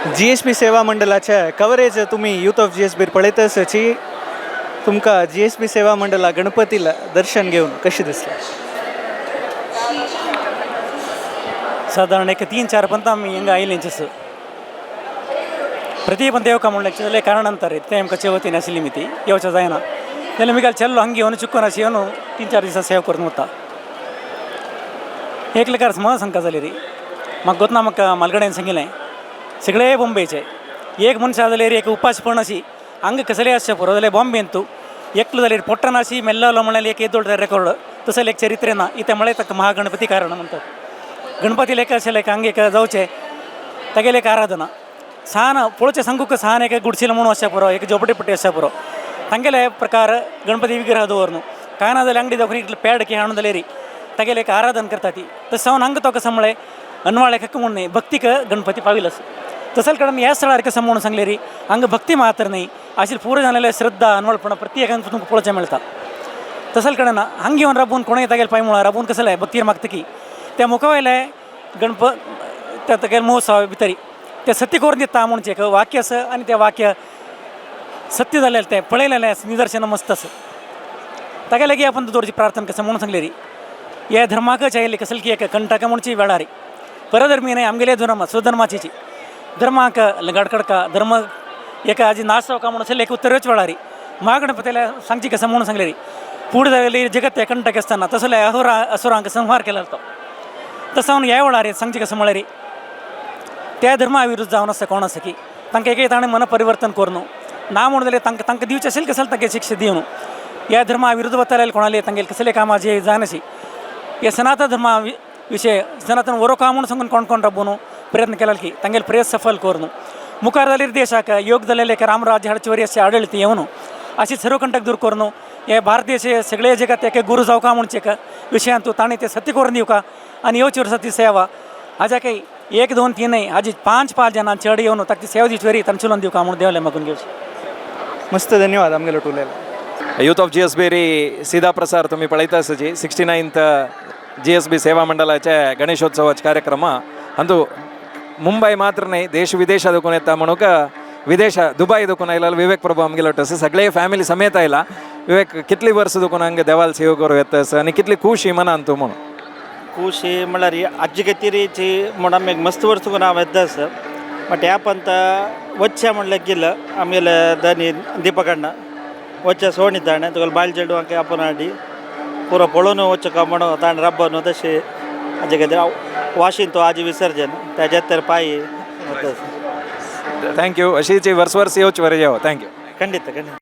GSB सेवा मंडळाच्या coverage तुम्ही यूथ ऑफ GSB पळयतसची तुमका GSB सेवा मंडळा गणपतीला दर्शन घेऊन कशी दिसली? साधारण एक 3-4 पंत आम्ही हिंगा आयलेंचेस ಪ್ರತಿ ಪಂತ ಯೋಗ ಮಾಡಲಿಕ್ಕೆ ಕಾರಣ ಅಂತಾರೆ ತೇಮಕ ಚೇವತಿನ ಅಸಲಿ ಮಿತಿ ಯೋಚ ಜಾಯನ ನೆಲ ಮಿಗಲ್ ಚೆಲ್ಲು ಹಂಗೆ ಅವನು ಚುಕ್ಕನ ಸಿಯವನು 3-4 ದಿವಸ ಸೇವ್ करत होता एक लेकार समज संका झाली री मग गोतना मग मालगड्यान सांगितलें सगळे बॉम्बेचे एक मनुष्य जाल्यार एक उपास पडनाशी हंग कसले अशें पुरो जाल्यार बॉम्बे तूं एकलो जाल्यार पोट्टनाशी मेल्लो म्हणाले एक येदोळ रेकॉर्ड तसं एक चरित्रे ना इथे म्हळे ताका महागणपती कारण म्हणतात गणपती लेख अशें लेख हंगे जावचे तागेले एक आराधना सान पळोवचे सांगूक सान एक गुडशील म्हणून अशें पुरो एक झोपडीपट्टी अशें पुरो तांगेले प्रकार गणपती विग्रह दवरन कांय ना जाल्यार अंगडी दाखोवन इतलें पॅड की हाडून जाल्यार तागेले एक आराधन करता ती तसं जावन हंग तो कसं म्हळे अनवाळे कक्क म्हणून भक्तीक गणपती पाविलस तसल कडे ह्या स्थळार कसं म्हणून सांगले री हंग भक्ती मात्र नाही अशी पूर्ण जालेले श्रद्धा अनवळपण प्रत्येकान तुमकां पळोवचें मेळटा तसल कडेन ना हंगे येवन राबून कोणूय तागेले पांय मुळार राबून कसले भक्तीर मागतकी त्या मुखा वयले त्या तागेले महोत्सवा भितर ते सत्य करून दिता म्हणचे एक वाक्य आसा आनी तें वाक्य सत्य जालेलें तें पळयलेलें निदर्शन मस्त आसा तागे लागीं आपण दवरची प्रार्थना कसं म्हणून सांगले री ह्या धर्माक चायले कसल की एक कंटक म्हणची वेळारी परधर्मी नाही आमगेले धर्म स्वधर्माची धर्माक गडकडका धर्म एक आजी नासवका म्हणून असेल एक उत्तरच वेळारी महागणपतीला सांगची कसं म्हणून सांगले री पुढे जागली जगत त्या कंटक असताना तसले असुरांक संहार केला तो तसं ह्या वेळार सांगची कसं म्हळ्यार री त्या धर्मा विरुद्ध जावन आसा कोण आसा की तांकां एक ताणें मन परिवर्तन करूं ना म्हणून जाल्यार तांकां दिवचें असेल कसल तांकां शिक्षा दिवन ह्या धर्मा विरुद्ध वताले कोणाले तांगेले कसले कामां जे जायनाशी हे सनातन धर्मा विषय सनातन वरोका म्हणून सांगून कोण कोण राबून प्रयत्न केला की तांगेले प्रयत्न सफल करून मुखार जाल्यार देशाक योग जालेले रामराज्य हाडचेवरी अशें आडळीत येवन अशी सर्व कंटक दूर करून हे भारत देश सगळे जगात एक गुरू जावका म्हणचे एक विशयांत ताणें ते सत्य करून दिवका आनी येवची वर्सा ती सेवा हाज्या काही 1, 2, 3 नाही हाजी 5 जाणां चड येवन ताका ती सेवा दिवची तांणी चलोवन दिवका म्हणून देवले मागून घेवची मस्त धन्यवाद आमगेलो टुलेला यूथ ऑफ GSB री सीधा प्रसार तुम्ही पळयतासची 69th GSB सेवा मंडळाच्या गणेशोत्सवाचे कार्यक्रम अंतू मुंबई मात्र नाही देश विदेशात दुखून येता म्हणून विदेश दुबई दुखून आयला विवेक प्रभू आमगेलो तसं सगळे फॅमिली समेत आयला विवेक कितली वर्ष दुखून हंगे देवाल सेवा करू येतस आणि कितली खुश ही मनान तू म्हणून खुश ही म्हळ्यार अज्जी कतिरीची म्हणून आमी मस्त वर्स करून हांव येतास बट ह्या पंत वच्चे म्हणल्यार गेलं आमगेले धनी दीपकಣ್ಣ वच्चे सोणी ताणें तुका बायल चेडू हांगा आपण हाडी पुरो पळोवन वच्चे का म्हणून ताणें रब्बन तशें हाजे खातीर वाशीन तो आजी विसर्जन त्याच्यात तर पायी थँक्यू अशीची वर्स येवची बरें जेव थँक्यू खंडित खंडित